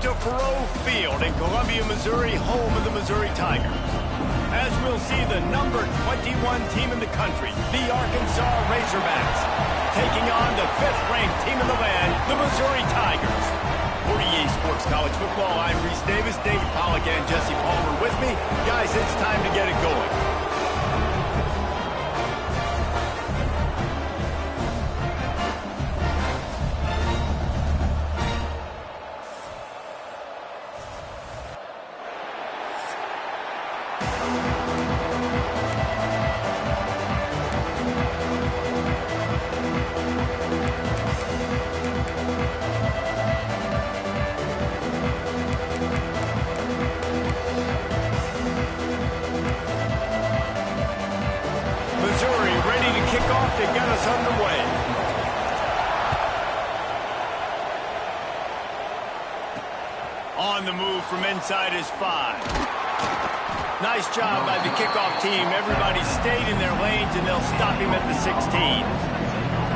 to Faurot Field in Columbia, Missouri, home of the Missouri Tigers. As we'll see the number 21 team in the country, the Arkansas Razorbacks, taking on the 5th-ranked team in the land, the Missouri Tigers. For EA Sports College Football, I'm Reese Davis, David Pollack, and Jesse Palmer with me. Guys, it's time to get it going. To get us underway. On the move from inside is 5. Nice job by the kickoff team. Everybody stayed in their lanes, and they'll stop him at the 16.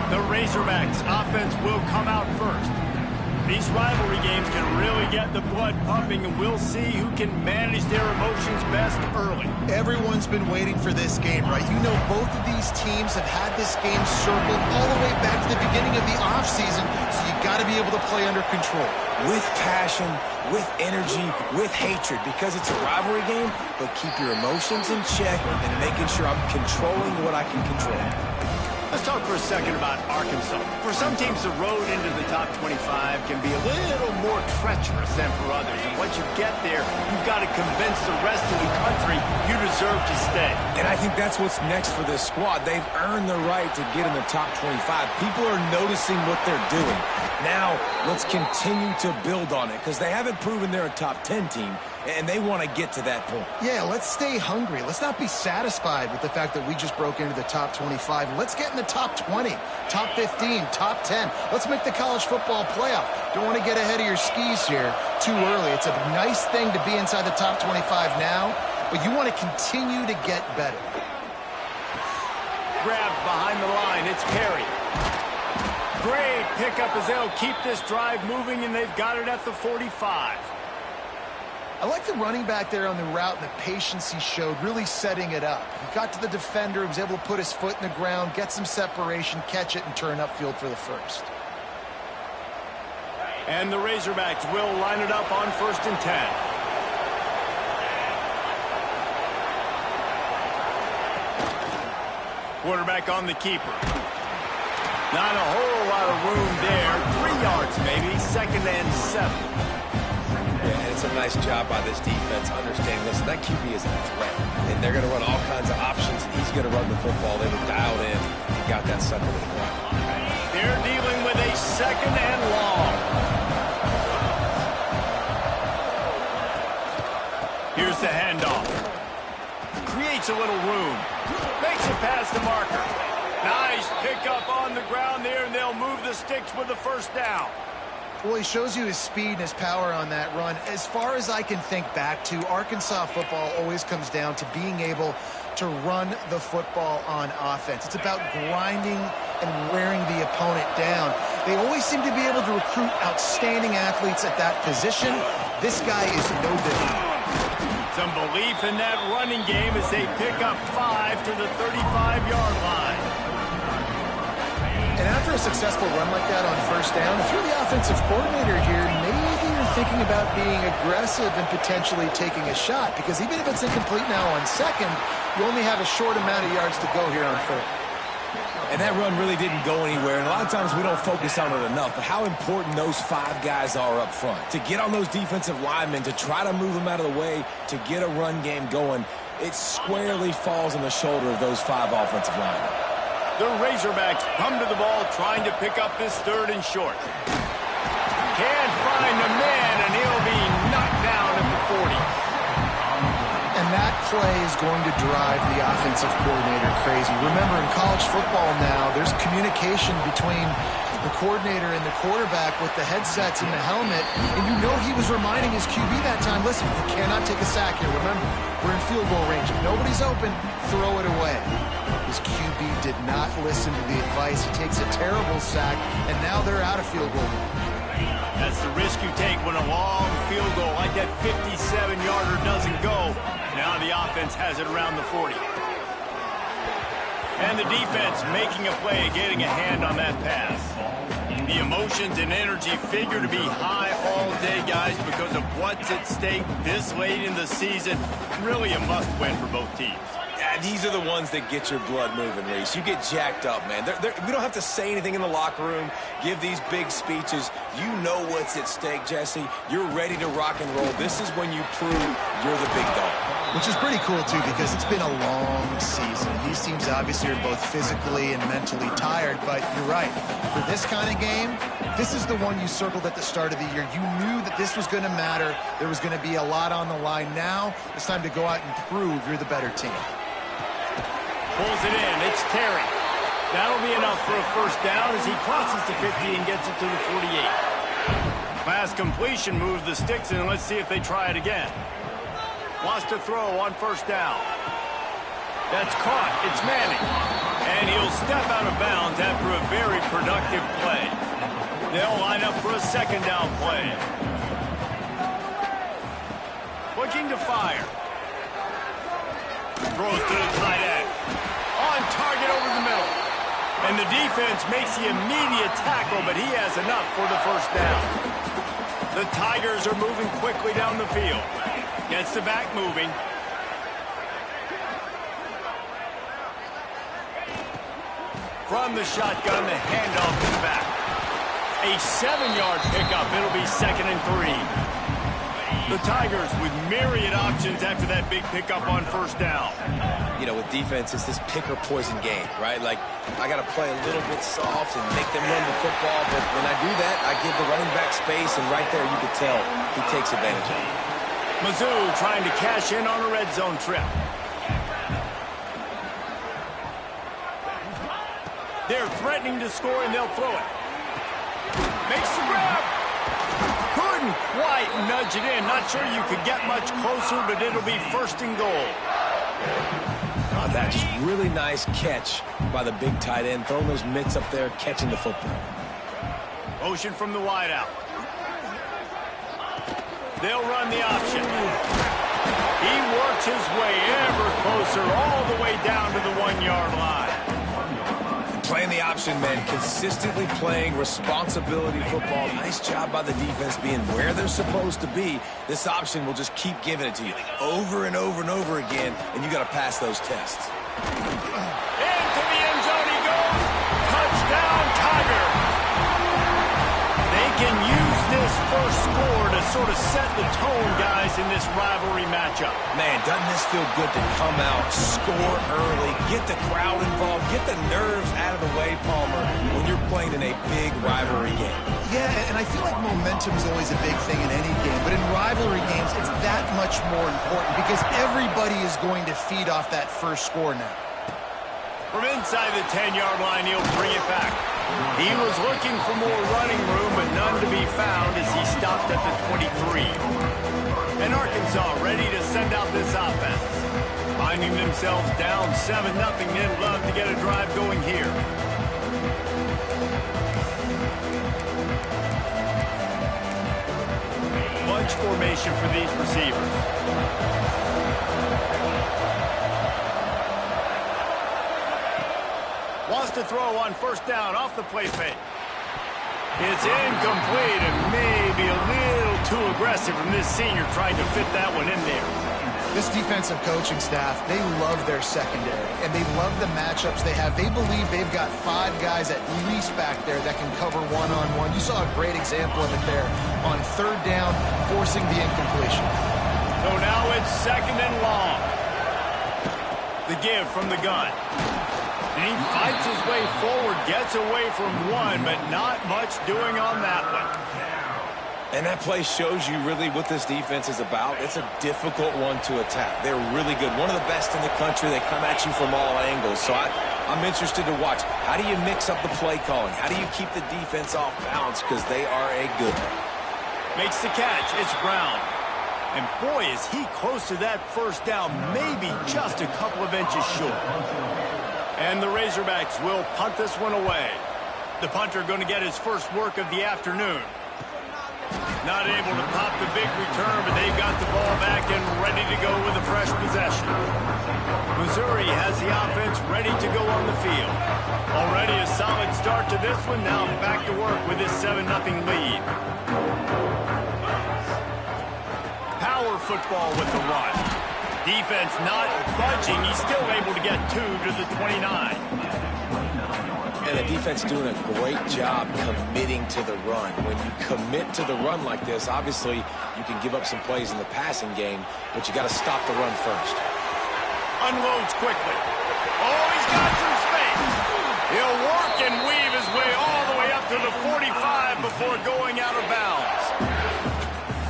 The Razorbacks offense will come out first. These rivalry games can really get the blood pumping, and we'll see who can manage their emotions best early. Everyone's been waiting for this game, right? You know, both of these teams have had this game circled all the way back to the beginning of the offseason, so you got to be able to play under control. With passion, with energy, with hatred, because it's a rivalry game, but keep your emotions in check and making sure I'm controlling what I can control. Let's talk for a second about Arkansas. For some teams, the road into the top 25 can be a little more treacherous than for others. And once you get there, you've got to convince the rest of the country you deserve to stay. And I think that's what's next for this squad. They've earned the right to get in the top 25. People are noticing what they're doing. Now, let's continue to build on it, because they haven't proven they're a top 10 team, and they want to get to that point. Yeah, let's stay hungry. Let's not be satisfied with the fact that we just broke into the top 25. Let's get in the top 20, top 15, top 10. Let's make the college football playoff. Don't want to get ahead of your skis here too early. It's a nice thing to be inside the top 25 now, but you want to continue to get better. Grabbed behind the line. It's Perry. Great pickup as they'll keep this drive moving, and they've got it at the 45. I like the running back there on the route and the patience he showed, really setting it up. He got to the defender, he was able to put his foot in the ground, get some separation, catch it, and turn upfield for the first. And the Razorbacks will line it up on 1st and 10. Quarterback on the keeper. Not a whole lot of room there. 3 yards maybe. 2nd and 7. Yeah, it's a nice job by this defense understanding, listen, that QB is a threat. And they're going to run all kinds of options. He's going to run the football. They were dialed in and got that sucker to the ground. They're dealing with a 2nd and long. Here's the handoff. Creates a little room. Makes it past the marker. Nice pickup on the ground there, and they'll move the sticks with the 1st down. Well, he shows you his speed and his power on that run. As far as I can think back to, Arkansas football always comes down to being able to run the football on offense. It's about grinding and wearing the opponent down. They always seem to be able to recruit outstanding athletes at that position. This guy is no different. Some belief in that running game as they pick up 5 to the 35-yard line. And after a successful run like that on 1st down, if you're the offensive coordinator here, maybe you're thinking about being aggressive and potentially taking a shot, because even if it's incomplete now on 2nd, you only have a short amount of yards to go here on 3rd. And that run really didn't go anywhere, and a lot of times we don't focus on it enough, but how important those 5 guys are up front. To get on those defensive linemen, to try to move them out of the way, to get a run game going, it squarely falls on the shoulder of those 5 offensive linemen. The Razorbacks come to the ball trying to pick up this 3rd and short. Can't find the man, and he'll be knocked down at the 40. And that play is going to drive the offensive coordinator crazy. Remember, in college football now, there's communication between the coordinator and the quarterback with the headsets and the helmet, and you know he was reminding his QB that time, listen, you cannot take a sack here. Remember, we're in field goal range. If nobody's open, throw it away. His QB did not listen to the advice. He takes a terrible sack, and now they're out of field goal range. That's the risk you take when a long that 57-yarder doesn't go. Now the offense has it around the 40. And the defense making a play, getting a hand on that pass. The emotions and energy figure to be high all day, guys, because of what's at stake this late in the season. Really a must-win for both teams. Yeah, these are the ones that get your blood moving, Reese. You get jacked up, man. We don't have to say anything in the locker room, give these big speeches. You know what's at stake, Jesse. You're ready to rock and roll. This is when you prove you're the big dog. Which is pretty cool, too, because it's been a long season. These teams obviously are both physically and mentally tired, but you're right. For this kind of game, this is the one you circled at the start of the year. You knew that this was going to matter. There was going to be a lot on the line. Now it's time to go out and prove you're the better team. Pulls it in. It's Terry. That'll be enough for a first down as he crosses the 50 and gets it to the 48. Pass completion moves the sticks in, and let's see if they try it again. Wants to throw on first down. That's caught. It's Manning. And he'll step out of bounds after a very productive play. They'll line up for a second down play. Looking to fire. Throws to the tight end. On target over the middle. And the defense makes the immediate tackle, but he has enough for the first down. The Tigers are moving quickly down the field. Gets the back moving. From the shotgun, the handoff to the back. A 7-yard pickup. It'll be 2nd and 3. The Tigers with myriad options after that big pickup on first down. You know, with defense, it's this pick or poison game, right? Like, I got to play a little bit soft and make them run the football, but when I do that, I give the running back space, and right there you can tell he takes advantage of it. Mizzou trying to cash in on a red zone trip. They're threatening to score, and they'll throw it. Makes the grab. Couldn't quite nudge it in. Not sure you could get much closer, but it'll be 1st and goal. Oh, that just really nice catch by the big tight end, throwing those mitts up there, catching the football. Motion from the wideout. They'll run the option. He works his way ever closer, all the way down to the 1-yard line. Playing the option, man, consistently playing responsibility football. Nice job by the defense being where they're supposed to be. This option will just keep giving it to you over and over and over again, and you got to pass those tests. Into the end zone he goes. Touchdown, Tiger. They can use this first score to sort of set the tone, guys, in this rivalry matchup. Man, doesn't this feel good to come out, score early, get the crowd involved, get the nerves out of the way, Palmer, when you're playing in a big rivalry game. Yeah, and I feel like momentum is always a big thing in any game, but in rivalry games, it's that much more important because everybody is going to feed off that first score now. From inside the 10-yard line, he'll bring it back. He was looking for more running room, but none to be found as he stopped at the 23. And Arkansas ready to send out this offense. Finding themselves down 7-0, they'd love to get a drive going here. Bunch formation for these receivers. Wants to throw on first down off the play fake. It's incomplete and maybe a little too aggressive from this senior trying to fit that one in there. This defensive coaching staff, they love their secondary, and they love the matchups they have. They believe they've got 5 guys at least back there that can cover one-on-one. You saw a great example of it there on third down, forcing the incompletion. So now it's 2nd and long. The give from the gun. And he fights his way forward, gets away from one, but not much doing on that one. And that play shows you really what this defense is about. It's a difficult one to attack. They're really good. One of the best in the country. They come at you from all angles. So I'm interested to watch. How do you mix up the play calling? How do you keep the defense off balance? Because they are a good one. Makes the catch. It's Brown. And boy, is he close to that first down. Maybe just a couple of inches short. And the Razorbacks will punt this one away. The punter going to get his first work of the afternoon. Not able to pop the big return, but they fresh possession. Missouri has the offense ready to go on the field. Already a solid start to this one. Now back to work with this 7-0 lead. Power football with the run. Defense not budging. He's still able to get 2 to the 29. And the defense doing a great job committing to the run. When you commit to the run like this, obviously you can give up some plays in the passing game, but you got to stop the run first. Unloads quickly. Oh, he's got some space. He'll work and weave his way all the way up to the 45 before going out of bounds.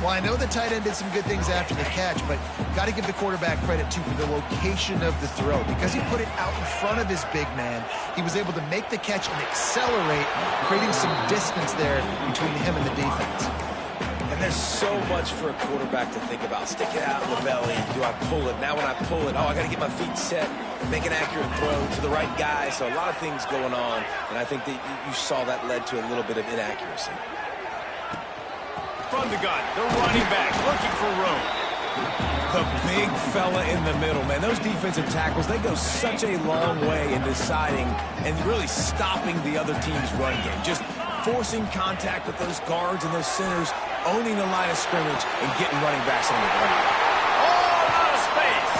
Well, I know the tight end did some good things after the catch, but got to give the quarterback credit, too, for the location of the throw. Because he put it out in front of his big man, he was able to make the catch and accelerate, creating some distance there between him and the defense. And there's so much for a quarterback to think about. Stick it out in the belly. Do I pull it? Now when I pull it, I got to get my feet set, make an accurate throw to the right guy. So a lot of things going on, and I think that you saw that led to a little bit of inaccuracy. From the gun, the running back looking for room. The big fella in the middle, man. Those defensive tackles, they go such a long way in deciding and really stopping the other team's run game. Just forcing contact with those guards and those centers, owning the line of scrimmage, and getting running backs on the ground. All out of space.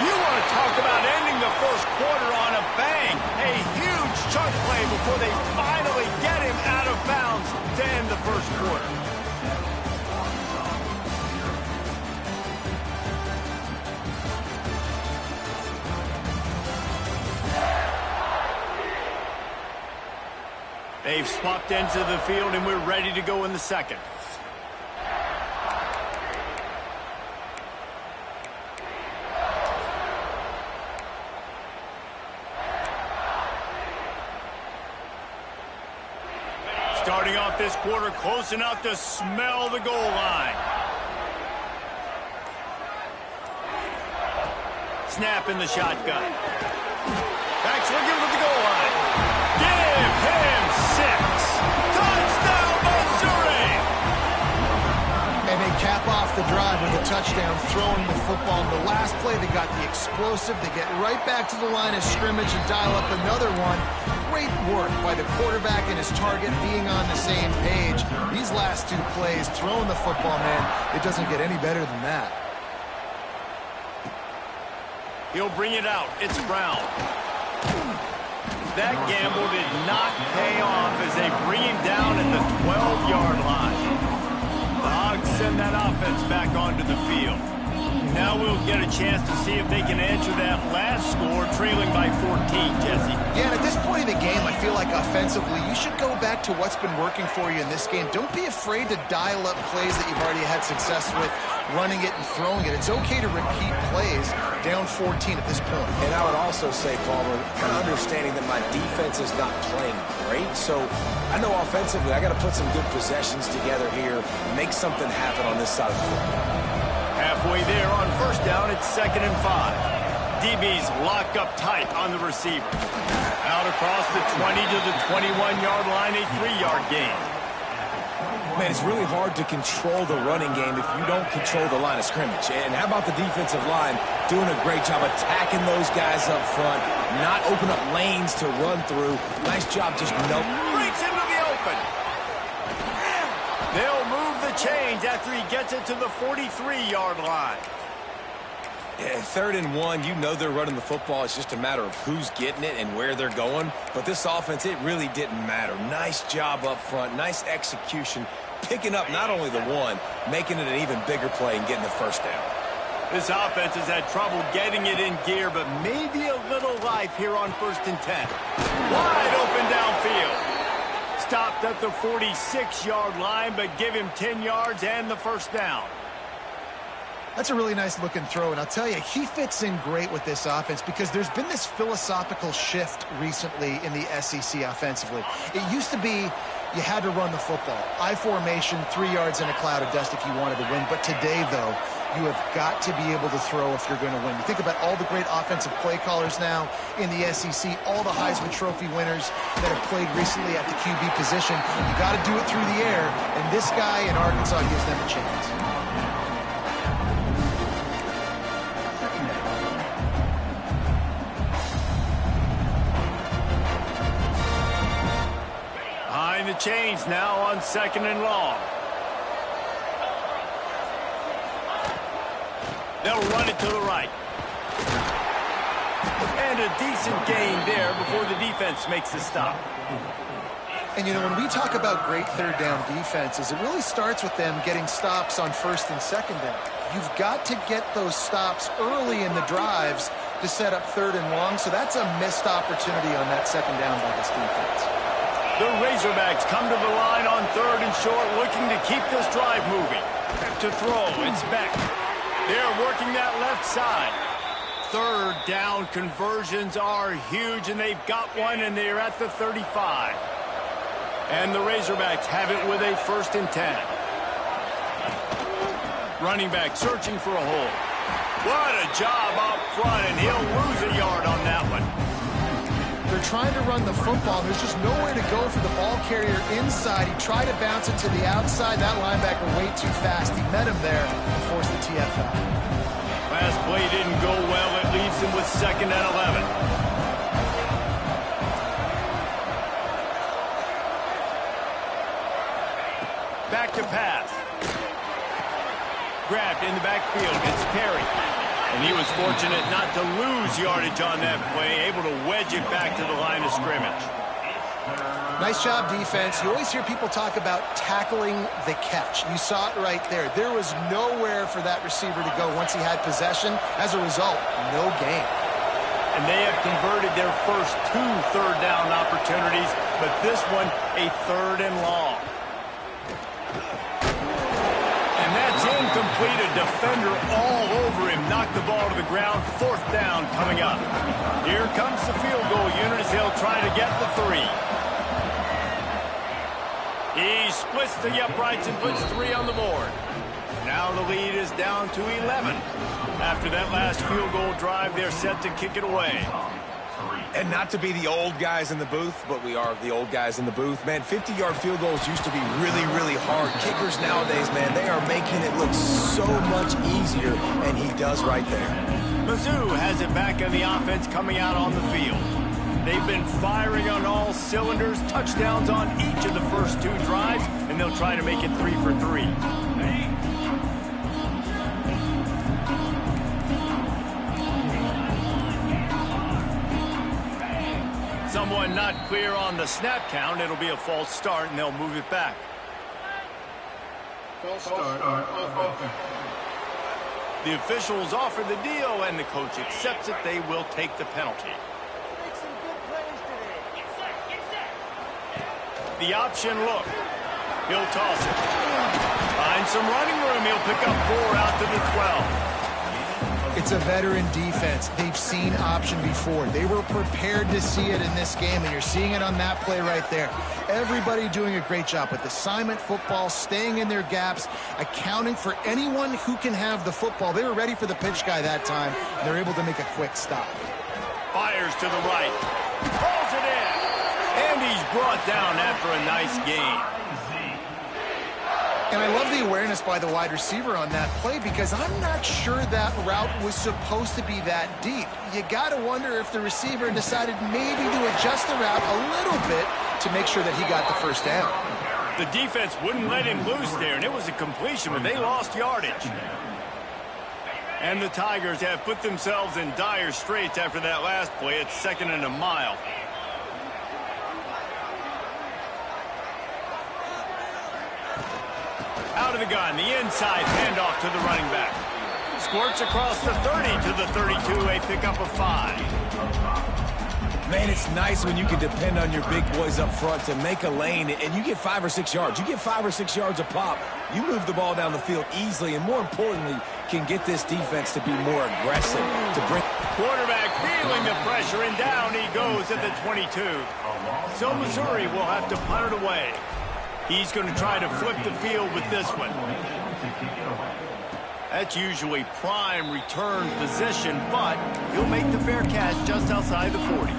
You want to talk about ending the first quarter on a bang. A huge chunk play before they finally get him out of bounds to end the first quarter. They've swapped into the field, and we're ready to go in the second. Starting off this quarter close enough to smell the goal line. Snap in the shotgun. Back swinging with the goal line. Give him 6. Touchdown, Missouri! And they cap off the drive with a touchdown, throwing the football. In the last play, they got the explosive. They get right back to the line of scrimmage and dial up another one. Great work by the quarterback and his target being on the same page. These last 2 plays, throwing the football, man, it doesn't get any better than that. He'll bring it out. It's Brown. That gamble did not pay off as they bring him down at the 12-yard line. The Hogs send that offense back onto the field. Now we'll get a chance to see if they can answer that last score, trailing by 14, Jesse. Yeah, and at this point in the game, I feel like offensively, you should go back to what's been working for you in this game. Don't be afraid to dial up plays that you've already had success with, running it and throwing it. It's okay to repeat plays down 14 at this point. And I would also say, Palmer, kind of understanding that my defense is not playing great, so I know offensively I got to put some good possessions together here, make something happen on this side of the football. Halfway there on first down, it's 2nd and 5. DB's locked up tight on the receiver. Out across the 20 to the 21-yard line, a 3-yard gain. Man, it's really hard to control the running game if you don't control the line of scrimmage. And how about the defensive line doing a great job attacking those guys up front, not open up lanes to run through. Nice job just breaks into the open. They'll move the chains after he gets it to the 43-yard line. Yeah, 3rd and 1, you know they're running the football. It's just a matter of who's getting it and where they're going. But this offense, it really didn't matter. Nice job up front, nice execution, picking up not only the one, making it an even bigger play and getting the first down. This offense has had trouble getting it in gear, but maybe a little life here on 1st and 10. Wide open downfield. Stopped at the 46-yard line, but give him 10 yards and the first down. That's a really nice looking throw, and I'll tell you, he fits in great with this offense because there's been this philosophical shift recently in the SEC offensively. It used to be you had to run the football. I formation, 3 yards in a cloud of dust if you wanted to win. But today, though, you have got to be able to throw if you're going to win. You think about all the great offensive play callers now in the SEC, all the Heisman Trophy winners that have played recently at the QB position. You got to do it through the air, and this guy in Arkansas gives them a chance. change now on 2nd and long. They'll run it to the right. And a decent gain there before the defense makes the stop. And, you know, when we talk about great third down defenses, it really starts with them getting stops on 1st and 2nd down. You've got to get those stops early in the drives to set up 3rd and long, so that's a missed opportunity on that 2nd down by this defense. The Razorbacks come to the line on 3rd and short, looking to keep this drive moving. To throw, it's Beck. They're working that left side. 3rd down conversions are huge, and they've got one, and they're at the 35. And the Razorbacks have it with a 1st and 10. Running back searching for a hole. What a job up front, and he'll lose a yard on that one. They're trying to run the football. There's just nowhere to go for the ball carrier inside. He tried to bounce it to the outside. That linebacker way too fast. He met him there and forced the TFL. Last play didn't go well. It leaves him with 2nd and 11. Back to pass. Grabbed in the backfield. It's Perry. And he was fortunate not to lose yardage on that play, able to wedge it back to the line of scrimmage. Nice job, defense. You always hear people talk about tackling the catch. You saw it right there. There was nowhere for that receiver to go once he had possession. As a result, no gain. And they have converted their first 2 third down opportunities, but this one a 3rd and long. And that's incomplete. A defender all over him. Knocked the ball to the ground. 4th down coming up. Here comes the field goal unit as they'll try to get the 3. He splits the uprights and puts 3 on the board. Now the lead is down to 11. After that last field goal drive, they're set to kick it away. And not to be the old guys in the booth, but we are the old guys in the booth. Man, 50-yard field goals used to be really, really hard. Kickers nowadays, man, they are making it look so much easier, and he does right there. Mizzou has it back on the offense coming out on the field. They've been firing on all cylinders, touchdowns on each of the first 2 drives, and they'll try to make it 3 for 3. Someone not clear on the snap count. It'll be a false start, and they'll move it back. False start on offense. The officials offer the deal, and the coach accepts it. They will take the penalty. The option look. He'll toss it. Find some running room. He'll pick up 4 out to the 12. It's a veteran defense. They've seen option before. They were prepared to see it in this game, and you're seeing it on that play right there. Everybody doing a great job with assignment football, staying in their gaps, accounting for anyone who can have the football. They were ready for the pitch guy that time, and they're able to make a quick stop. Fires to the right. Pulls it in. And he's brought down after a nice gain. And I love the awareness by the wide receiver on that play because I'm not sure that route was supposed to be that deep. You got to wonder if the receiver decided maybe to adjust the route a little bit to make sure that he got the 1st down. The defense wouldn't let him loose there, and it was a completion, but they lost yardage. And the Tigers have put themselves in dire straits after that last play. It's 2nd and a mile. Out of the gun, the inside handoff to the running back. Squirts across the 30 to the 32, a pickup of 5. Man, it's nice when you can depend on your big boys up front to make a lane, and you get 5 or 6 yards. You get 5 or 6 yards a pop. You move the ball down the field easily, and more importantly, can get this defense to be more aggressive. Quarterback feeling the pressure, and down he goes at the 22. So Missouri will have to punt it away. He's going to try to flip the field with this one. That's usually prime return position, but he'll make the fair catch just outside the 40.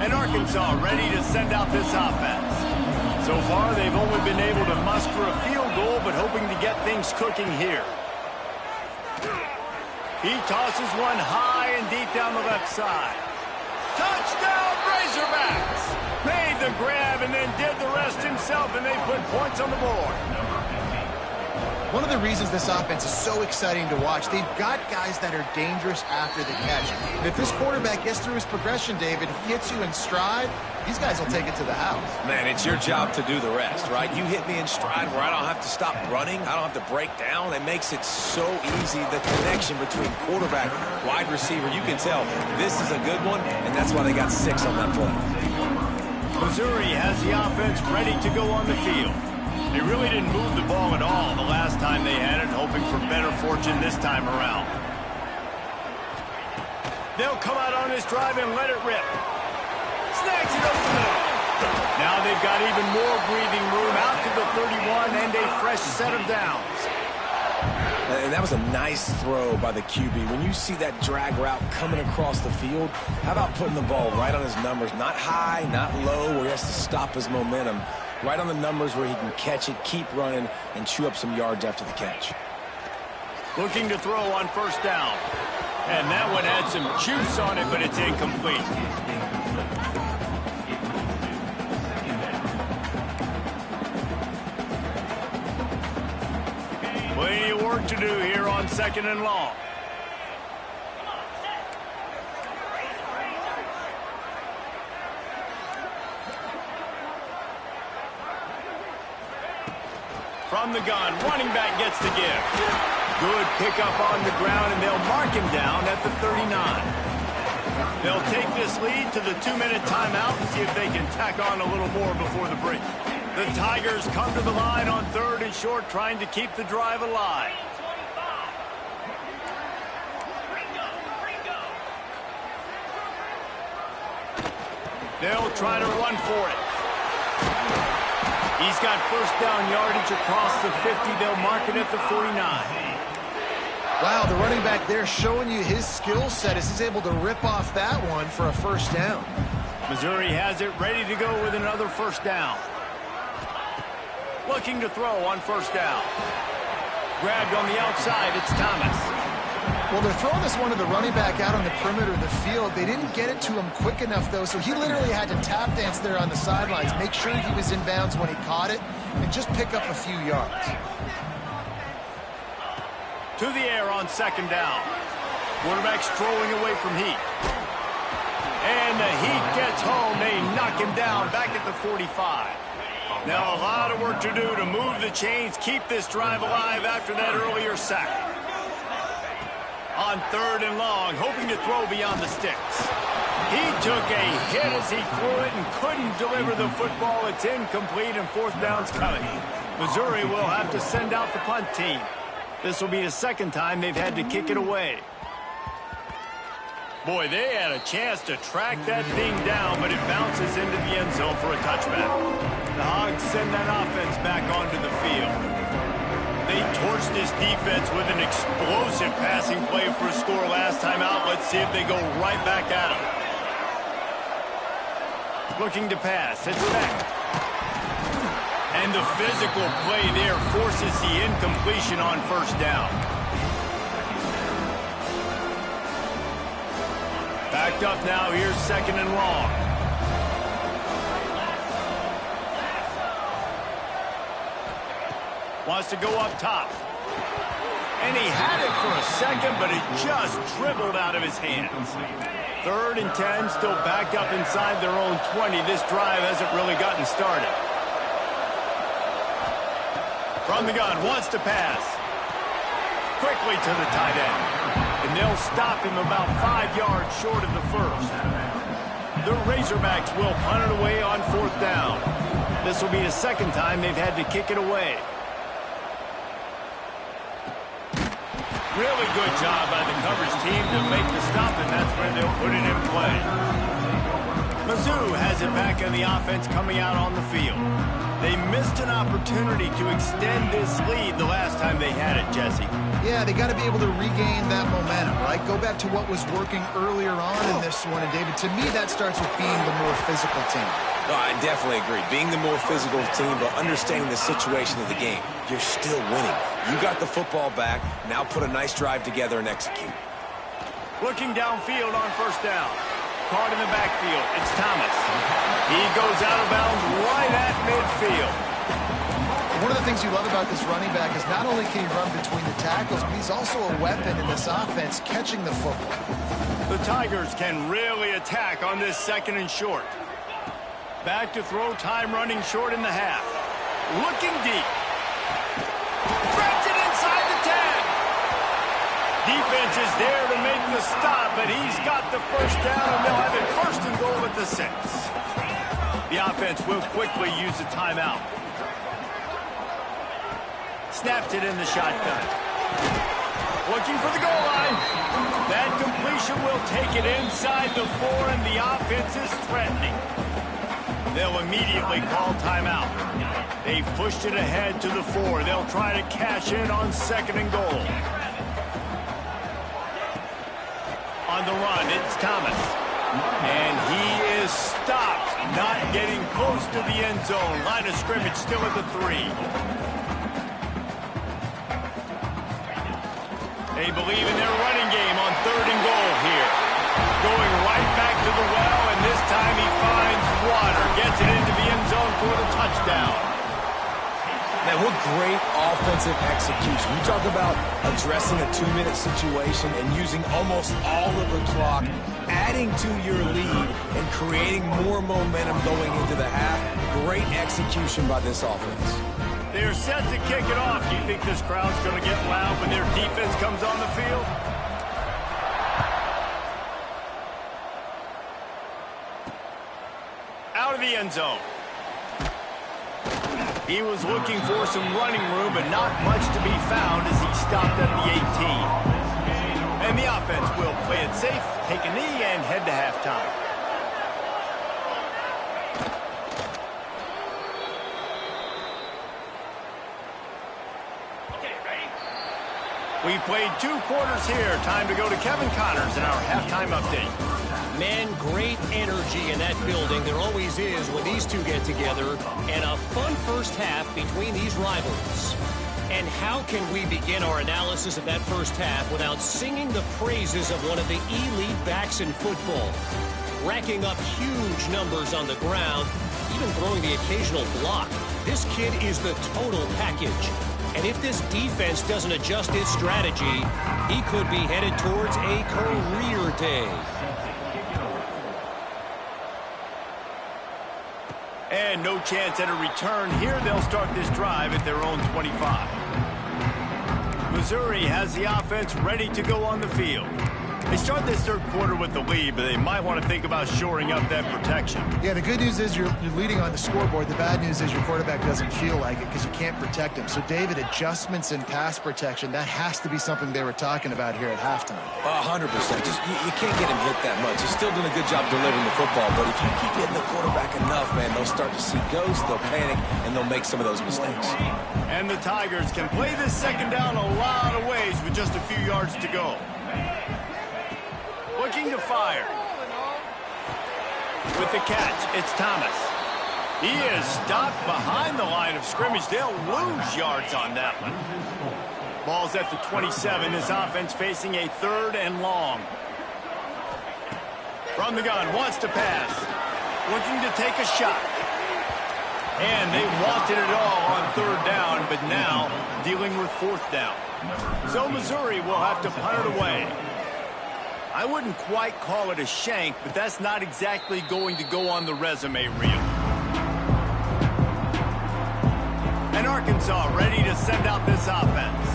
And Arkansas ready to send out this offense. So far, they've only been able to muster a field goal, but hoping to get things cooking here. He tosses one high and deep down the left side. Touchdown, Razorbacks! Made made the grab and then did the rest himself, and they put points on the board. One of the reasons this offense is so exciting to watch, they've got guys that are dangerous after the catch. And if this quarterback gets through his progression, David, gets you in stride, these guys will take it to the house. Man, it's your job to do the rest, right? You hit me in stride where I don't have to stop running. I don't have to break down. It makes it so easy, the connection between quarterback, wide receiver. You can tell this is a good one, and that's why they got 6 on that play. Missouri has the offense ready to go on the field. They really didn't move the ball at all the last time they had it, hoping for better fortune this time around. They'll come out on this drive and let it rip. Snags it over the middle. Now they've got even more breathing room out to the 31 and a fresh set of downs. And that was a nice throw by the QB. When you see that drag route coming across the field, how about putting the ball right on his numbers? Not high, not low, where he has to stop his momentum. Right on the numbers where he can catch it, keep running, and chew up some yards after the catch. Looking to throw on first down. And that one had some juice on it, but it's incomplete. Plenty of work to do here on 2nd and long. From the gun, running back gets the give. Good pickup on the ground, and they'll mark him down at the 39. They'll take this lead to the 2-minute timeout and see if they can tack on a little more before the break. The Tigers come to the line on 3rd and short, trying to keep the drive alive. They'll try to run for it. He's got first down yardage across the 50. They'll mark it at the 49. Wow, the running back there showing you his skill set as he's able to rip off that one for a first down. Missouri has it ready to go with another first down. Looking to throw on first down. Grabbed on the outside, it's Thomas. Well, they're throwing this one to the running back out on the perimeter of the field. They didn't get it to him quick enough, though, so he literally had to tap dance there on the sidelines, make sure he was in bounds when he caught it, and just pick up a few yards. To the air on 2nd down. Quarterback's throwing away from Heat. And the Heat gets home. They knock him down back at the 45. Now a lot of work to do to move the chains, keep this drive alive after that earlier sack. On 3rd and long, hoping to throw beyond the sticks. He took a hit as he threw it and couldn't deliver the football. It's incomplete and 4th down's coming. Missouri will have to send out the punt team. This will be the 2nd time they've had to kick it away. Boy, they had a chance to track that thing down, but it bounces into the end zone for a touchback. The Hogs send that offense back onto the field. They torched this defense with an explosive passing play for a score last time out. Let's see if they go right back at him. Looking to pass. It's back. And the physical play there forces the incompletion on first down. Backed up now. Here's 2nd and long. Wants to go up top. And he had it for a second, but it just dribbled out of his hands. 3rd and 10, still backed up inside their own 20. This drive hasn't really gotten started. From the gun, wants to pass. Quickly to the tight end. And they'll stop him about 5 yards short of the first. The Razorbacks will punt it away on 4th down. This will be the 2nd time they've had to kick it away. Really good job by the coverage team to make the stop, and that's where they'll put it in play. Mizzou has it back on the offense coming out on the field. They missed an opportunity to extend this lead the last time they had it, Jesse. Yeah, they got to be able to regain that momentum, right? Go back to what was working earlier on in this one, and David, to me, that starts with being the more physical team. No, I definitely agree. Being the more physical team, but understanding the situation of the game. You're still winning. You got the football back. Now put a nice drive together and execute. Looking downfield on first down. Caught in the backfield. It's Thomas. He goes out of bounds right at midfield. One of the things you love about this running back is not only can he run between the tackles, but he's also a weapon in this offense catching the football. The Tigers can really attack on this 2nd and short. Back to throw, time running short in the half. Looking deep. Threats it inside the 10. Defense is there to make the stop, but he's got the first down, and they'll have it 1st and goal at the 6. The offense will quickly use a timeout. Snapped it in the shotgun. Looking for the goal line. That completion will take it inside the 4, and the offense is threatening. They'll immediately call timeout. They've pushed it ahead to the 4. They'll try to cash in on 2nd and goal. On the run, it's Thomas. And he is stopped, not getting close to the end zone. Line of scrimmage still at the 3. They believe in their running game on 3rd and goal here. Going right back to the well, and this time he finds water. Gets it into the end zone for the touchdown. Man, what great offensive execution. You talk about addressing a 2-minute situation and using almost all of the clock, adding to your lead, and creating more momentum going into the half. Great execution by this offense. They're set to kick it off. Do you think this crowd's going to get loud when their defense comes on the field? Out of the end zone. He was looking for some running room, but not much to be found as he stopped at the 18. And the offense will play it safe, take a knee, and head to halftime. We've played 2 quarters here. Time to go to Kevin Connors in our halftime update. Man, great energy in that building. There always is when these two get together. And a fun first half between these rivals. And how can we begin our analysis of that first half without singing the praises of one of the elite backs in football? Racking up huge numbers on the ground, even throwing the occasional block. This kid is the total package. And if this defense doesn't adjust its strategy, he could be headed towards a career day. And no chance at a return here. They'll start this drive at their own 25. Missouri has the offense ready to go on the field. They start this 3rd quarter with the lead, but they might want to think about shoring up that protection. Yeah, the good news is you're leading on the scoreboard. The bad news is your quarterback doesn't feel like it because you can't protect him. So, David, adjustments in pass protection, that has to be something they were talking about here at halftime. 100%. Just, you can't get him hit that much. He's still doing a good job delivering the football, but if you keep hitting the quarterback enough, man, they'll start to see ghosts, they'll panic, and they'll make some of those mistakes. And the Tigers can play this 2nd down a lot of ways with just a few yards to go. Looking to fire. With the catch, it's Thomas. He is stopped behind the line of scrimmage. They'll lose yards on that one. Ball's at the 27. This offense facing a 3rd and long. From the gun, wants to pass. Looking to take a shot. And they wanted it all on 3rd down, but now dealing with 4th down. So Missouri will have to punt it away. I wouldn't quite call it a shank, but that's not exactly going to go on the resume reel. And Arkansas ready to send out this offense.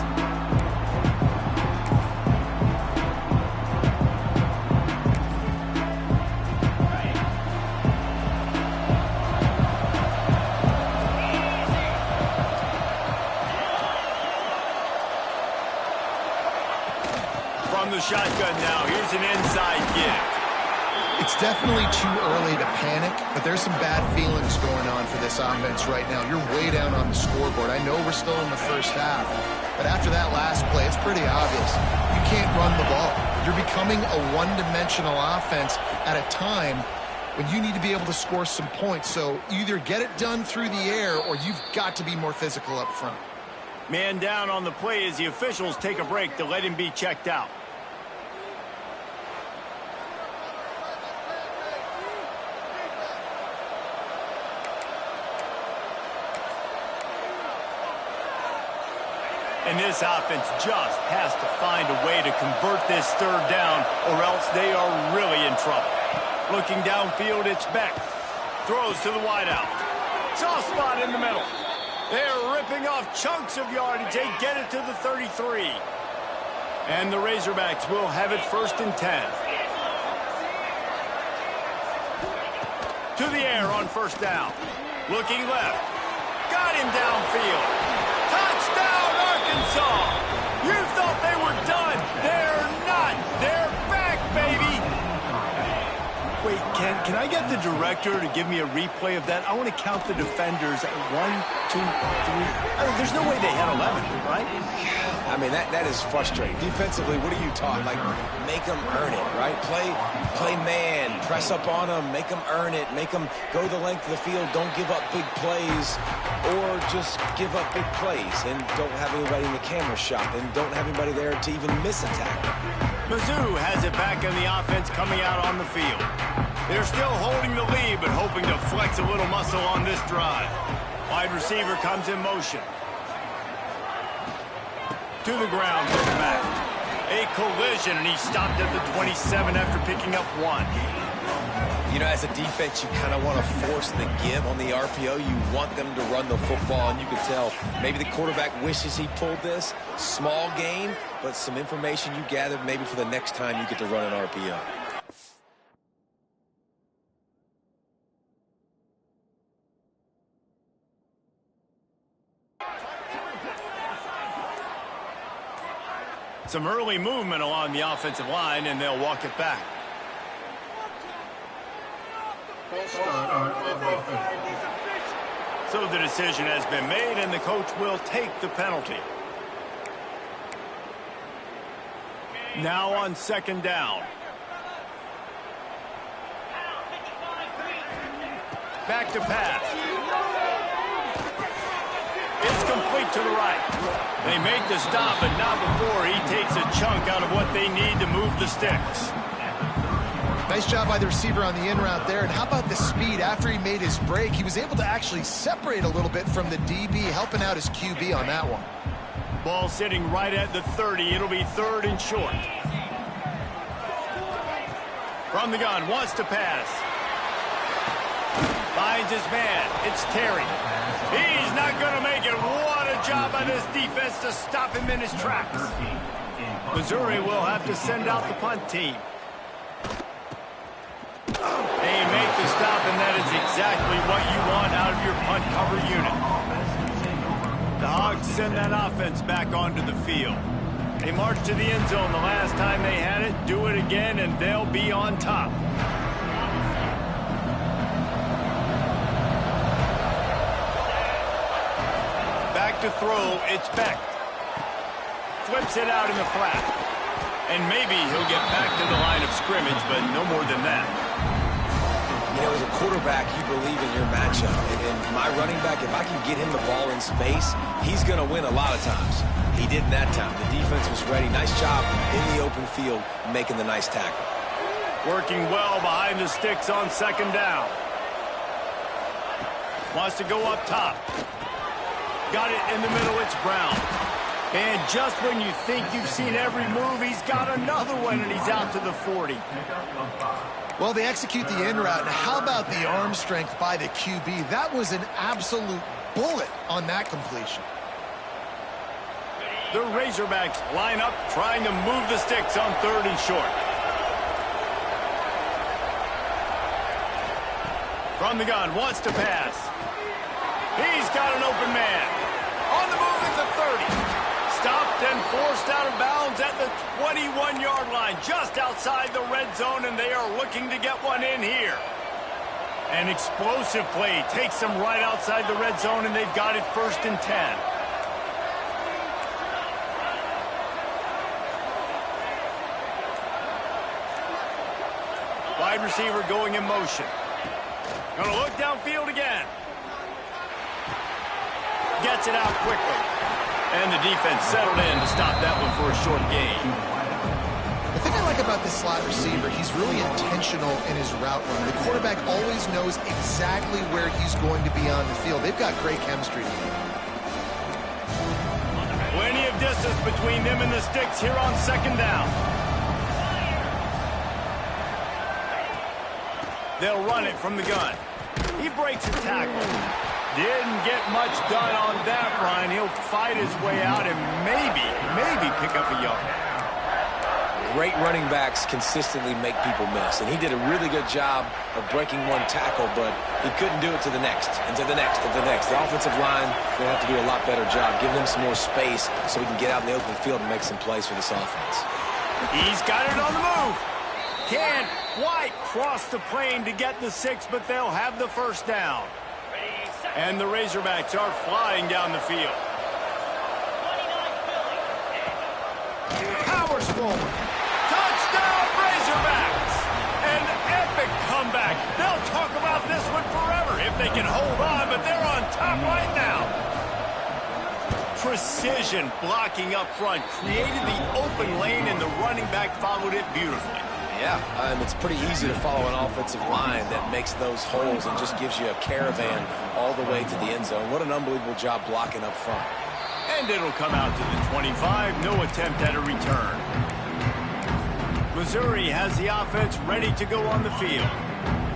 From the shotgun now, here's an inside give. It's definitely too early to panic, but there's some bad feelings going on for this offense right now. You're way down on the scoreboard. I know we're still in the first half, but after that last play, it's pretty obvious. You can't run the ball. You're becoming a one-dimensional offense at a time when you need to be able to score some points. So either get it done through the air or you've got to be more physical up front. Man down on the play as the officials take a break to let him be checked out. And this offense just has to find a way to convert this third down, or else they are really in trouble. Looking downfield, it's Beck. Throws to the wideout. Soft spot in the middle. They're ripping off chunks of yardage. They get it to the 33. And the Razorbacks will have it 1st and 10. To the air on 1st down. Looking left. Got him downfield. Touchdown, Arkansas! You thought they were done. They're not. They're back, baby. Wait, can I get the director to give me a replay of that? I want to count the defenders. 1, 2, 3. I mean, there's no way they had 11, right? I mean, that is frustrating. Defensively, what are you taught? Like, make them earn it, right? Play man, press up on them, make them earn it, make them go the length of the field, don't give up big plays, or just give up big plays and don't have anybody in the camera shot and don't have anybody there to even miss a tackle. Mizzou has it back in the offense coming out on the field. They're still holding the lead, but hoping to flex a little muscle on this drive. Wide receiver comes in motion. To the ground, look back. A collision, and he stopped at the 27 after picking up 1. You know, as a defense, you kind of want to force the give on the RPO. You want them to run the football, and you can tell maybe the quarterback wishes he pulled this. Small gain, but some information you gathered maybe for the next time you get to run an RPO. Some early movement along the offensive line, and they'll walk it back. So the decision has been made, and the coach will take the penalty. Now on 2nd down. Back to pass. It's complete to the right. They make the stop, but not before he takes a chunk out of what they need to move the sticks. Nice job by the receiver on the in route there. And how about the speed? After he made his break, he was able to actually separate a little bit from the DB, helping out his QB on that one. Ball sitting right at the 30. It'll be 3rd and short. From the gun, wants to pass. Finds his man. It's Terry. He's not going to make it. What a job by this defense to stop him in his tracks. Missouri will have to send out the punt team. They make the stop, and that is exactly what you want out of your punt cover unit. The Hogs send that offense back onto the field. They march to the end zone the last time they had it, do it again, and they'll be on top. To throw, it's Beck. Flips it out in the flat. And maybe he'll get back to the line of scrimmage, but no more than that. You know, as a quarterback, you believe in your matchup. And my running back, if I can get him the ball in space, he's going to win a lot of times. He didn't that time. The defense was ready. Nice job in the open field, making the nice tackle. Working well behind the sticks on 2nd down. Wants to go up top. Got it in the middle, it's Brown. And just when you think you've seen every move, he's got another one, and he's out to the 40. Well, they execute the in route. Now, how about the arm strength by the QB? That was an absolute bullet on that completion. The Razorbacks line up, trying to move the sticks on 3rd and short. From the gun, wants to pass. He's got an open man. On the move at the 30. Stopped and forced out of bounds at the 21-yard line, just outside the red zone, and they are looking to get one in here. An explosive play takes them right outside the red zone, and they've got it 1st and 10. Wide receiver going in motion. Gonna look downfield again. Gets it out quickly. And the defense settled in to stop that one for a short gain. The thing I like about this slot receiver, he's really intentional in his route run. The quarterback always knows exactly where he's going to be on the field. They've got great chemistry together. Plenty of between them and the sticks here on second down. They'll run it from the gun. He breaks a tackle. Didn't get much done on that run. He'll fight his way out and maybe pick up a yard. Great running backs consistently make people miss, and he did a really good job of breaking one tackle, but he couldn't do it to the next, and to the next, and to the next. The offensive line going to have to do a lot better job, giving him some more space so he can get out in the open field and make some plays for this offense. He's got it on the move. Can't quite cross the plane to get the 6, but they'll have the first down. And the Razorbacks are flying down the field. Powers forward. Touchdown, Razorbacks! An epic comeback. They'll talk about this one forever if they can hold on, but they're on top right now. Precision blocking up front created the open lane, and the running back followed it beautifully. Yeah, it's pretty easy to follow an offensive line that makes those holes and just gives you a caravan all the way to the end zone. What an unbelievable job blocking up front. And it'll come out to the 25. No attempt at a return. Missouri has the offense ready to go on the field.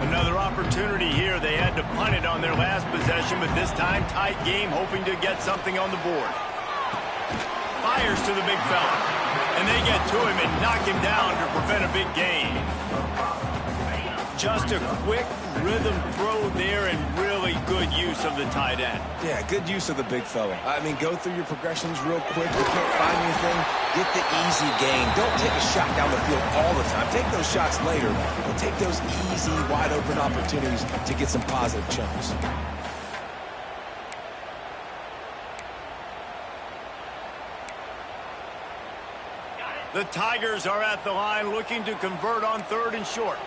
Another opportunity here. They had to punt it on their last possession, but this time tight game, hoping to get something on the board. Fires to the big fella. And they get to him and knock him down to prevent a big gain. Just a quick rhythm throw there and really good use of the tight end. Yeah, good use of the big fella. I mean, go through your progressions real quick. You can't find anything. Get the easy gain. Don't take a shot down the field all the time. Take those shots later, but take those easy, wide-open opportunities to get some positive chunks. The Tigers are at the line looking to convert on 3rd and short.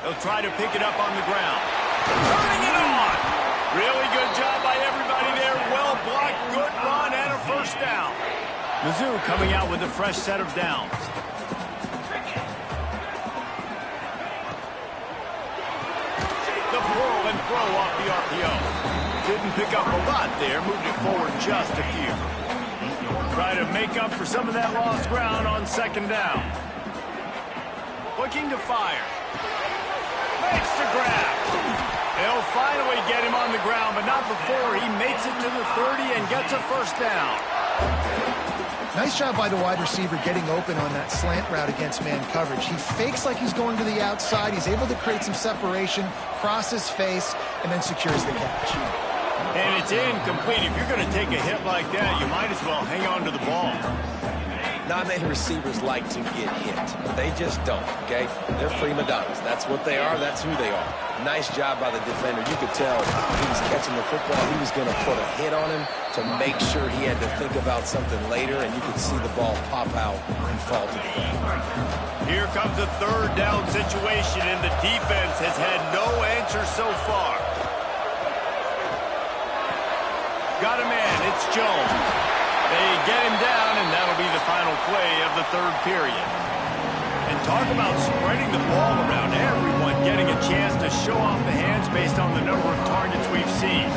They'll try to pick it up on the ground. Turning it on! Really good job by everybody there. Well blocked, good run, and a first down. Mizzou coming out with a fresh set of downs. The pull and throw off the RPO. Didn't pick up a lot there, moved it forward just a few. Try to make up for some of that lost ground on 2nd down. Looking to fire. Makes the grab. They'll finally get him on the ground, but not before he makes it to the 30 and gets a first down. Nice job by the wide receiver getting open on that slant route against man coverage. He fakes like he's going to the outside. He's able to create some separation, cross his face, and then secures the catch. And it's incomplete. If you're going to take a hit like that, you might as well hang on to the ball. Not many receivers like to get hit. They just don't, okay? They're prima donnas. That's what they are. That's who they are. Nice job by the defender. You could tell he was catching the football. He was going to put a hit on him to make sure he had to think about something later, and you could see the ball pop out and fall to the ground. Here comes a 3rd down situation, and the defense has had no answer so far. Got a man. It's Jones. They get him down, and that'll be the final play of the 3rd period. And talk about spreading the ball around. Everyone getting a chance to show off the hands based on the number of targets we've seen.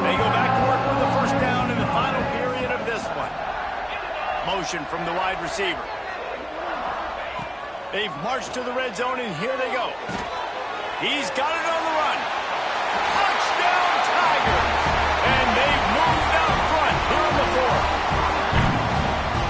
They go back to work with the first down in the final period of this one. Motion from the wide receiver. They've marched to the red zone, and here they go. He's got it on the run. Touchdown, Tigers! And they've moved out front here in the 4th.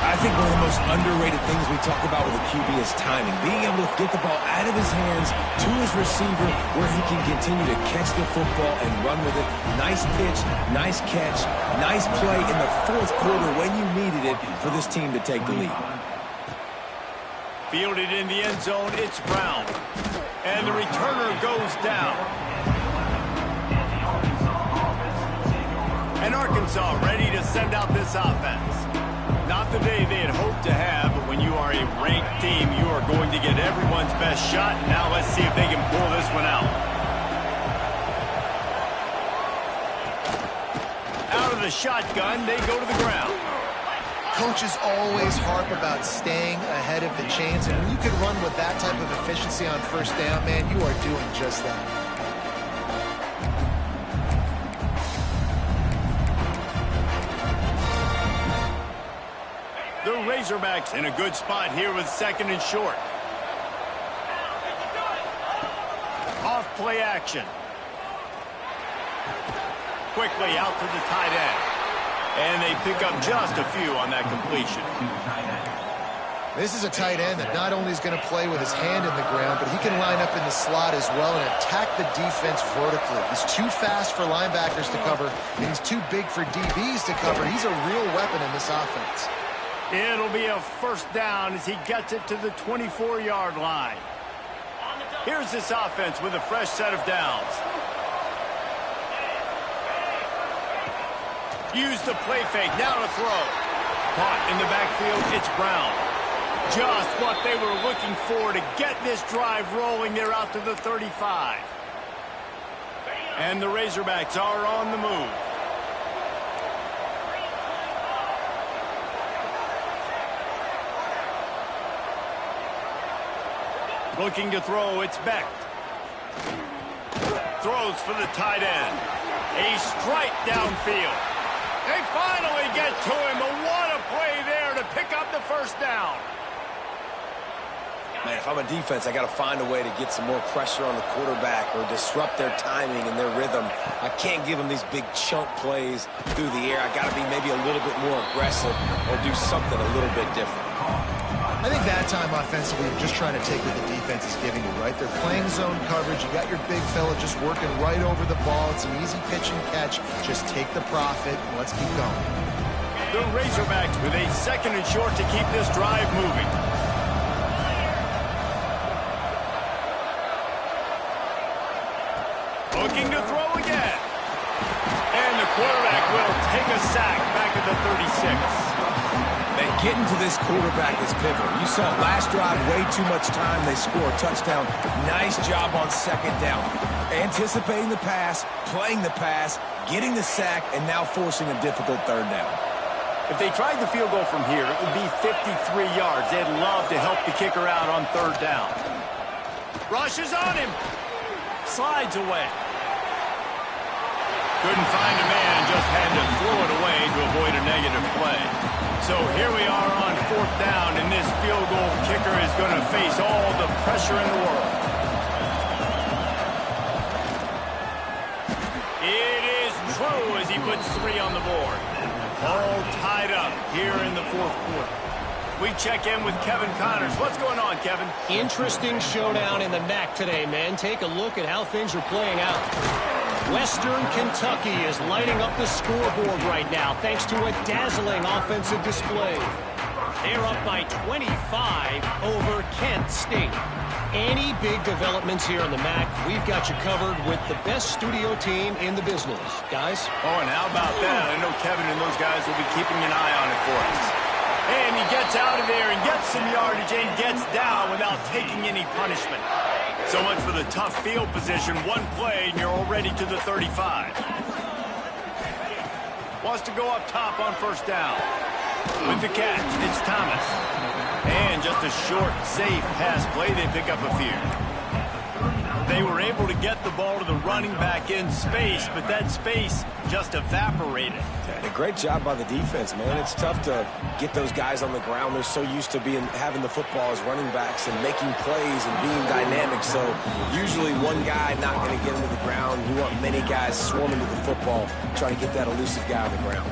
I think one of the most underrated things we talk about with a QB is timing. Being able to get the ball out of his hands to his receiver where he can continue to catch the football and run with it. Nice pitch, nice catch, nice play in the 4th quarter when you needed it for this team to take the lead. Fielded in the end zone, it's Brown. And the returner goes down. And Arkansas ready to send out this offense. Not the day they had hoped to have, but when you are a ranked team, you are going to get everyone's best shot. Now let's see if they can pull this one out. Out of the shotgun, they go to the ground. Coaches always harp about staying ahead of the chains, and when you can run with that type of efficiency on first down, man, you are doing just that. The Razorbacks in a good spot here with 2nd and short. Off play action. Quickly out to the tight end. And they pick up just a few on that completion. This is a tight end that not only is going to play with his hand in the ground, but he can line up in the slot as well and attack the defense vertically. He's too fast for linebackers to cover, and he's too big for DBs to cover. He's a real weapon in this offense. It'll be a first down as he gets it to the 24-yard line. Here's this offense with a fresh set of downs. Use the play fake, now to throw. Caught in the backfield, it's Brown. Just what they were looking for to get this drive rolling. They're out to the 35. And the Razorbacks are on the move. Looking to throw, it's Beck. Throws for the tight end. A strike downfield. They finally get to him, but what a play there to pick up the first down. Man, if I'm a defense, I got to find a way to get some more pressure on the quarterback or disrupt their timing and their rhythm. I can't give them these big chunk plays through the air. I got to be maybe a little bit more aggressive or do something a little bit different. I think that time offensively, you're just trying to take what the defense is giving you, right? They're playing zone coverage. You got your big fella just working right over the ball. It's an easy pitch and catch. Just take the profit and let's keep going. The Razorbacks with a 2nd and short to keep this drive moving. Looking to throw again. And the quarterback will take a sack back at the 36. Man, getting to this quarterback is pivotal. You saw last drive, way too much time. They score a touchdown. Nice job on 2nd down. Anticipating the pass, playing the pass, getting the sack, and now forcing a difficult 3rd down. If they tried the field goal from here, it would be 53 yards. They'd love to help the kicker out on 3rd down. Rushes on him. Slides away. Couldn't find a man, just had to throw it away to avoid a negative play. So here we are on 4th down, and this field goal kicker is going to face all the pressure in the world. It is true as he puts 3 on the board. All tied up here in the 4th quarter. We check in with Kevin Connors. What's going on, Kevin? Interesting showdown in the MAC today, man. Take a look at how things are playing out. Western Kentucky is lighting up the scoreboard right now thanks to a dazzling offensive display. They're up by 25 over Kent State. Any big developments here in the MAC, we've got you covered with the best studio team in the business. Guys? Oh, and how about that? I know Kevin and those guys will be keeping an eye on it for us. And he gets out of there and gets some yardage and gets down without taking any punishment. So much for the tough field position. One play, and you're already to the 35. Wants to go up top on 1st down. With the catch, it's Thomas. And just a short, safe pass play. They pick up a few. They were able to get the ball to the running back in space, but that space just evaporated. And a great job by the defense, man. It's tough to get those guys on the ground. They're so used to having the football as running backs and making plays and being dynamic. So usually one guy not going to get into the ground. You want many guys swarming to the football, trying to get that elusive guy on the ground.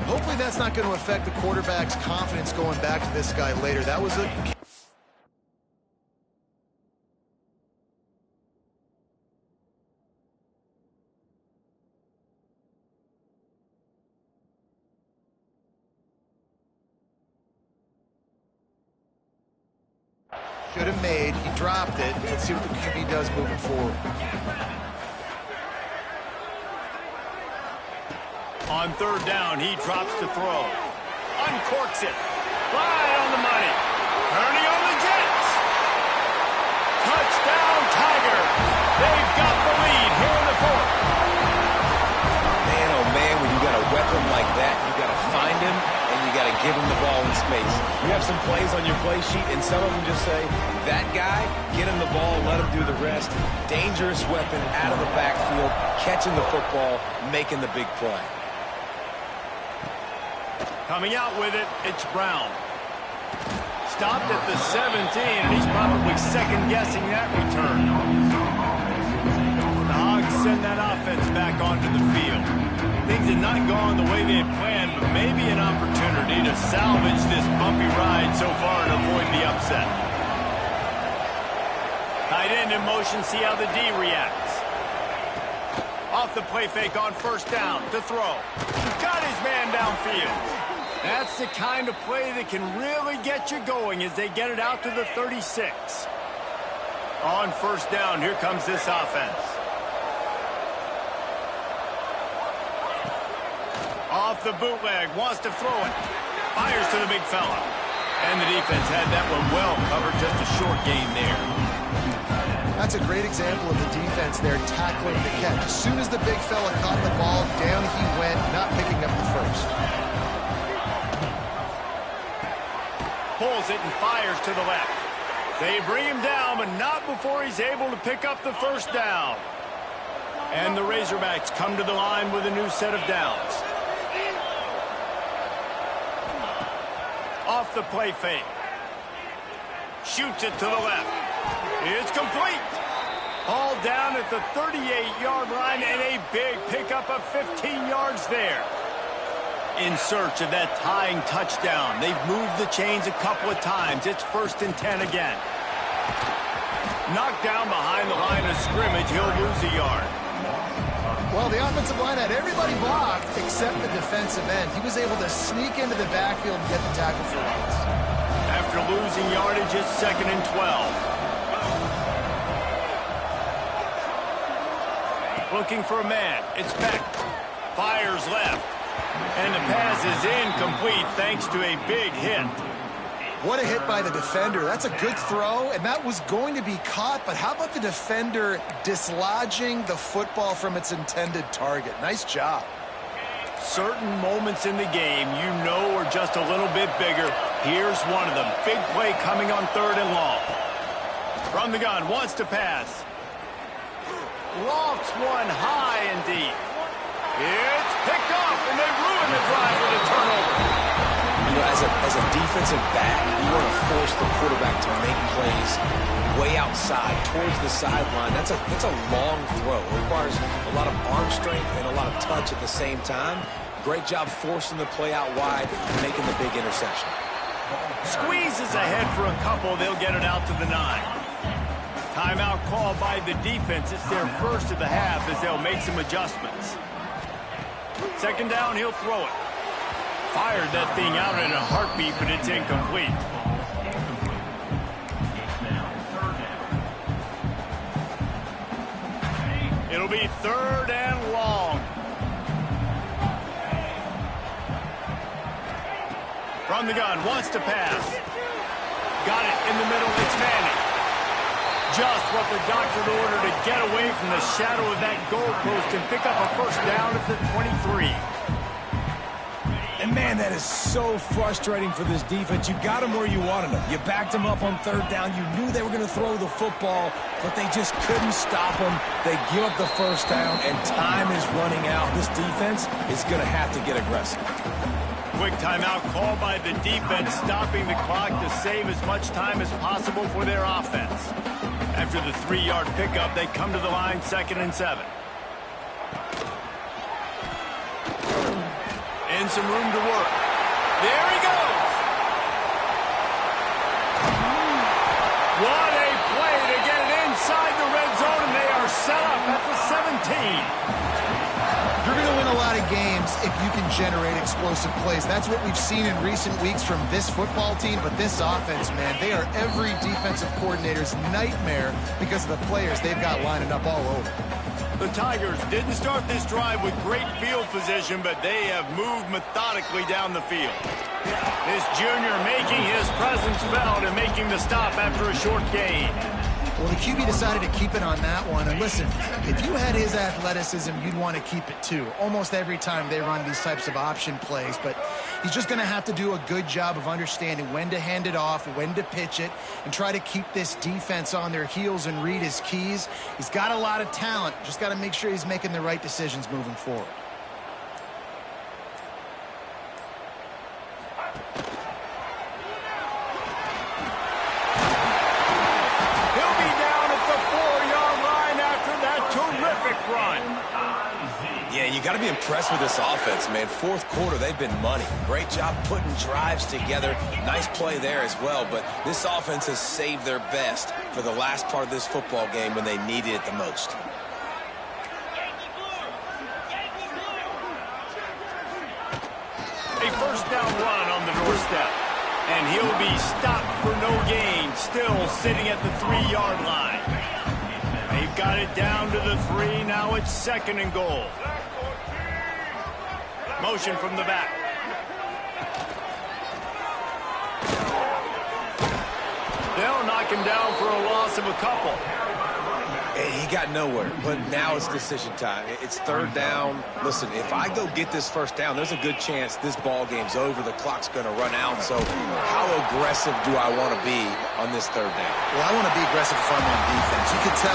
Hopefully that's not going to affect the quarterback's confidence going back to this guy later. That was a... should have made. He dropped it. Let's see what the QB does moving forward. On 3rd down, he drops to throw. Uncorks it. Right on the money. Turning on the Jets. Touchdown, Tiger. They've got the lead here in the 4th. Man, oh man, when you got a weapon like that, you got to find him and you got to give You have some plays on your play sheet, and some of them just say, that guy, get him the ball, let him do the rest. Dangerous weapon out of the backfield, catching the football, making the big play. Coming out with it, it's Brown. Stopped at the 17, and he's probably second-guessing that return. The Hogs send that offense back onto the field. Things had not gone the way they had planned, but maybe an opportunity to salvage this bumpy ride so far and avoid the upset. Tight end in motion, see how the D reacts. Off the play fake on first down to throw. Got his man downfield. That's the kind of play that can really get you going as they get it out to the 36. On first down, here comes this offense. Off the bootleg, wants to throw it. Fires to the big fella. And the defense had that one well covered, just a short gain there. That's a great example of the defense there tackling the catch. As soon as the big fella caught the ball, down he went, not picking up the first. Pulls it and fires to the left. They bring him down, but not before he's able to pick up the first down. And the Razorbacks come to the line with a new set of downs. Off the play fake. Shoots it to the left. It's complete. All down at the 38-yard line, and a big pickup of 15 yards there. In search of that tying touchdown. They've moved the chains a couple of times. It's 1st and 10 again. Knocked down behind the line of scrimmage. He'll lose a yard. Well, the offensive line had everybody blocked except the defensive end. He was able to sneak into the backfield and get the tackle for once. After losing yardage, it's 2nd and 12. Looking for a man. It's Beck. Fires left. And the pass is incomplete thanks to a big hit. What a hit by the defender. That's a good throw, and that was going to be caught, but how about the defender dislodging the football from its intended target? Nice job. Certain moments in the game you know are just a little bit bigger. Here's one of them. Big play coming on 3rd and long. From the gun, wants to pass. Lofts one high and deep. It's picked off, and they ruin the drive with a turnover. You know, as a defensive back, you want to force the quarterback to make plays way outside, towards the sideline. That's a long throw. It requires a lot of arm strength and a lot of touch at the same time. Great job forcing the play out wide, making the big interception. Squeezes ahead for a couple. They'll get it out to the 9. Timeout call by the defense. It's their first of the half as they'll make some adjustments. 2nd down, he'll throw it. Fired that thing out in a heartbeat, but it's incomplete. It'll be 3rd and long. From the gun, wants to pass. Got it in the middle, it's Manning. Just what the doctor ordered to get away from the shadow of that goalpost and pick up a first down at the 23. And, man, that is so frustrating for this defense. You got them where you wanted them. You backed them up on 3rd down. You knew they were going to throw the football, but they just couldn't stop them. They give up the first down, and time is running out. This defense is going to have to get aggressive. Quick timeout call by the defense, stopping the clock to save as much time as possible for their offense. After the 3-yard pickup, they come to the line 2nd and 7. And some room to work. There he goes. What a play to get it inside the red zone, and they are set up at the 17. You're going to win a lot of games if you can generate explosive plays. That's what we've seen in recent weeks from this football team, but this offense, man, they are every defensive coordinator's nightmare because of the players they've got lining up all over. The Tigers didn't start this drive with great field position, but they have moved methodically down the field. This junior making his presence felt and making the stop after a short gain. Well, the QB decided to keep it on that one. And listen, if you had his athleticism, you'd want to keep it too. Almost every time they run these types of option plays. But He's just going to have to do a good job of understanding when to hand it off, when to pitch it, and try to keep this defense on their heels and read his keys. He's got a lot of talent. Just got to make sure he's making the right decisions moving forward. He'll be down at the 4-yard line after that terrific run. Yeah, you got to be impressed with this offense, man. Fourth quarter, they've been money. Great job putting drives together. Nice play there as well, but this offense has saved their best for the last part of this football game when they needed it the most. A first down run on the doorstep. And he'll be stopped for no gain, still sitting at the 3-yard line. They've got it down to the 3. Now it's 2nd and goal. Motion from the back. They'll knock him down for a loss of a couple. He got nowhere, but now it's decision time. It's 3rd down. Listen, if I go get this first down, there's a good chance this ball game's over. The clock's going to run out. So how aggressive do I want to be on this 3rd down? Well, I want to be aggressive if I'm on defense. You can tell